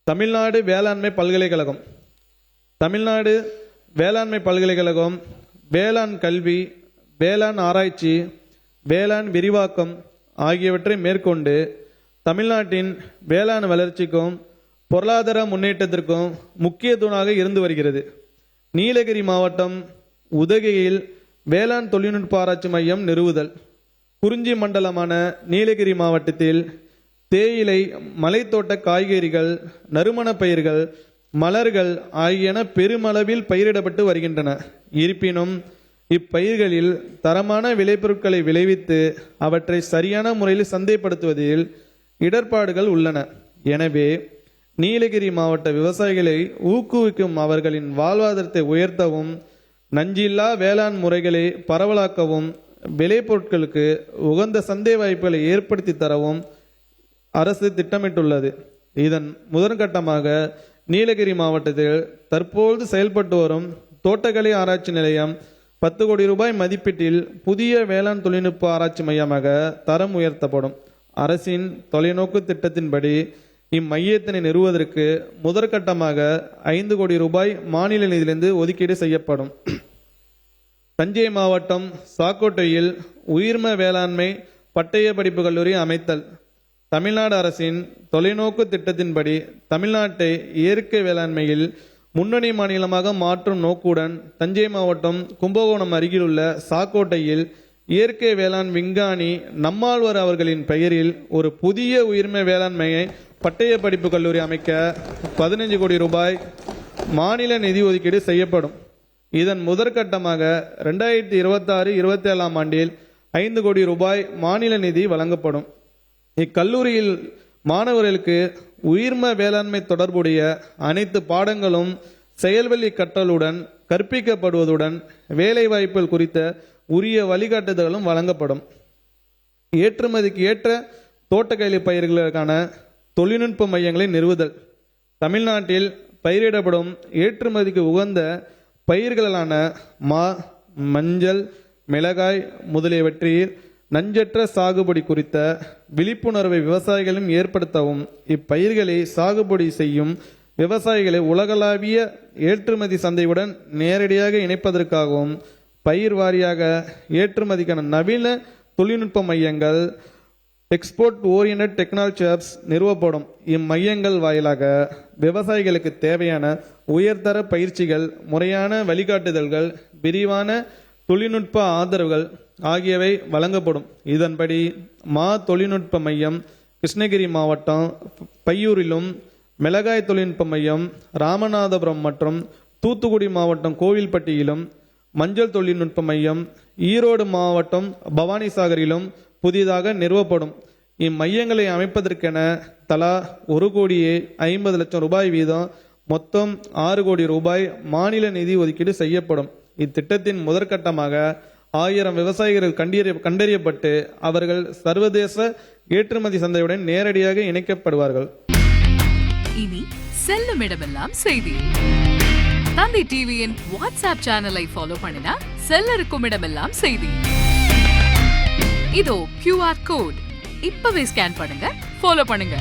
தமிழ்நாடு வேளாண்மை பல்கலைக்கழகம். தமிழ்நாடு வேளாண்மை பல்கலைக்கழகம் வேளாண் கல்வி, வேளாண் ஆராய்ச்சி, வேளாண் விரிவாக்கம் ஆகியவற்றை மேற்கொண்டு தமிழ்நாட்டின் வேளாண் வளர்ச்சிக்கும் பொருளாதார முன்னேற்றத்திற்கும் முக்கிய தூணாக இருந்து வருகிறது. நீலகிரி மாவட்டம் உதகையில் வேளாண் தொழில்நுட்ப ஆராய்ச்சி மையம் நிறுவுதல். குறிஞ்சி மண்டலமான நீலகிரி மாவட்டத்தில் தேயிலை, மலைத்தோட்ட காய்கறிகள், நறுமணப் பயிர்கள், மலர்கள் ஆகியன பெருமளவில் பயிரிடப்பட்டு வருகின்றன. இருப்பினும் இப்பயிர்களில் தரமான விளைபொருட்களை விளைவித்து அவற்றை சரியான முறையில் சந்தைப்படுத்துவதில் இடர்பாடுகள் உள்ளன. எனவே நீலகிரி மாவட்ட விவசாயிகளை ஊக்குவிக்கும், அவர்களின் வாழ்வாதாரத்தை உயர்த்தவும், நஞ்சில்லா வேளாண் முறைகளை பரவலாக்கவும், விளைபொருட்களுக்கு உகந்த சந்தை வாய்ப்புகளை ஏற்படுத்தி தரவும் அரசு திட்டமிட்டுள்ளது. இதன் முதற்கட்டமாக நீலகிரி மாவட்டத்தில் தற்போது செயல்பட்டு வரும் தோட்டக்கலை ஆராய்ச்சி நிலையம் 10 கோடி ரூபாய் மதிப்பீட்டில் புதிய வேளாண் தொழில்நுட்ப ஆராய்ச்சி மையமாக தரம் உயர்த்தப்படும். அரசின் தொலைநோக்கு திட்டத்தின்படி இம்மையத்தினை நிறுவுவதற்கு முதற்கட்டமாக 5 கோடி ரூபாய் மாநில நிதியிலிருந்து ஒதுக்கீடு செய்யப்படும். தஞ்சை மாவட்டம் சாக்கோட்டையில் உயிர்ம வேளாண்மை பட்டய படிப்பு கல்லூரி அமைத்தல். தமிழ்நாடு அரசின் தொலைநோக்கு திட்டத்தின்படி தமிழ்நாட்டை இயற்கை வேளாண்மையில் முன்னணி மாநிலமாக மாற்றும் நோக்குடன் தஞ்சை மாவட்டம் கும்பகோணம் அருகிலுள்ள சாக்கோட்டையில் இயற்கை வேளாண் விஞ்ஞானி நம்மாழ்வார் அவர்களின் பெயரில் ஒரு புதிய உயிர்ம வேளாண்மையை பட்டய படிப்பு கல்லூரி அமைக்க 15 கோடி ரூபாய் மாநில நிதி ஒதுக்கீடு செய்யப்படும். இதன் முதற்கட்டமாக 2026-27 ஆண்டில் 5 கோடி ரூபாய் மாநில நிதி வழங்கப்படும். இக்கல்லூரியில் மாணவர்களுக்கு உயிர்ம வேளாண்மை தொடர்புடைய அனைத்து பாடங்களும் செயல்வழி கற்றலுடன் கற்பிக்கப்படுவதுடன் வேலைவாய்ப்புகள் குறித்த உரிய வழிகாட்டுதல்களும் வழங்கப்படும். ஏற்றுமதிக்கு ஏற்ற தோட்டக்கலை பயிர்களுக்கான தொழில்நுட்ப மையங்களை நிறுவுதல். தமிழ்நாட்டில் பயிரிடப்படும் ஏற்றுமதிக்கு உகந்த பயிர்களான மா, மஞ்சள், மிளகாய் முதலியவற்றில் நஞ்சற்ற சாகுபடி குறித்த விழிப்புணர்வை விவசாயிகளும் ஏற்படுத்தவும், இப்பயிர்களை சாகுபடி செய்யும் விவசாயிகளை உலகளாவிய ஏற்றுமதி சந்தையுடன் நேரடியாக இணைப்பதற்காகவும் பயிர் வாரியாக ஏற்றுமதிக்கான நவீன தொழில்நுட்ப மையங்கள், எக்ஸ்போர்ட் ஓரியன்ட் டெக்னாலஜி ஹப்ஸ் நிறுவப்படும். இம்மையங்கள் வாயிலாக விவசாயிகளுக்கு தேவையான உயர்தர பயிற்சிகள், முறையான வழிகாட்டுதல்கள், விரிவான தொழில்நுட்ப ஆதரவுகள் ஆகியவை வழங்கப்படும். இதன்படி மா தொழில்நுட்ப மையம் கிருஷ்ணகிரி மாவட்டம் பையூரிலும், மிளகாய் தொழில்நுட்ப மையம் ராமநாதபுரம் மற்றும் தூத்துக்குடி மாவட்டம் கோவில்பட்டியிலும், மஞ்சள் தொழில்நுட்ப மையம் ஈரோடு மாவட்டம் பவானிசாகரிலும் புதிதாக நிறுவப்படும். இம்மையங்களை அமைப்பதற்கென தலா 1,50,00,000 ரூபாய் வீதம் மொத்தம் 6 கோடி ரூபாய் மாநில நிதி ஒதுக்கீடு செய்யப்படும். இத்திட்டத்தின் முதற்கட்டமாக 1000 விவசாயிகள் கண்டறியப்பட்டு அவர்கள் சர்வதேச ஏற்றுமதி சந்தையுடன் நேரடியாக இணைக்கப்படுவார்கள். இனி செல்லும் இடமெல்லாம் செய்தி. தந்தி டிவியின் வாட்ஸ்அப் சேனலை ஃபாலோ பண்ணினா செல்ல இருக்கும் இடமெல்லாம் செய்தி. இதோ QR கோட், இப்பவே ஸ்கேன் பண்ணுங்க, ஃபாலோ பண்ணுங்க.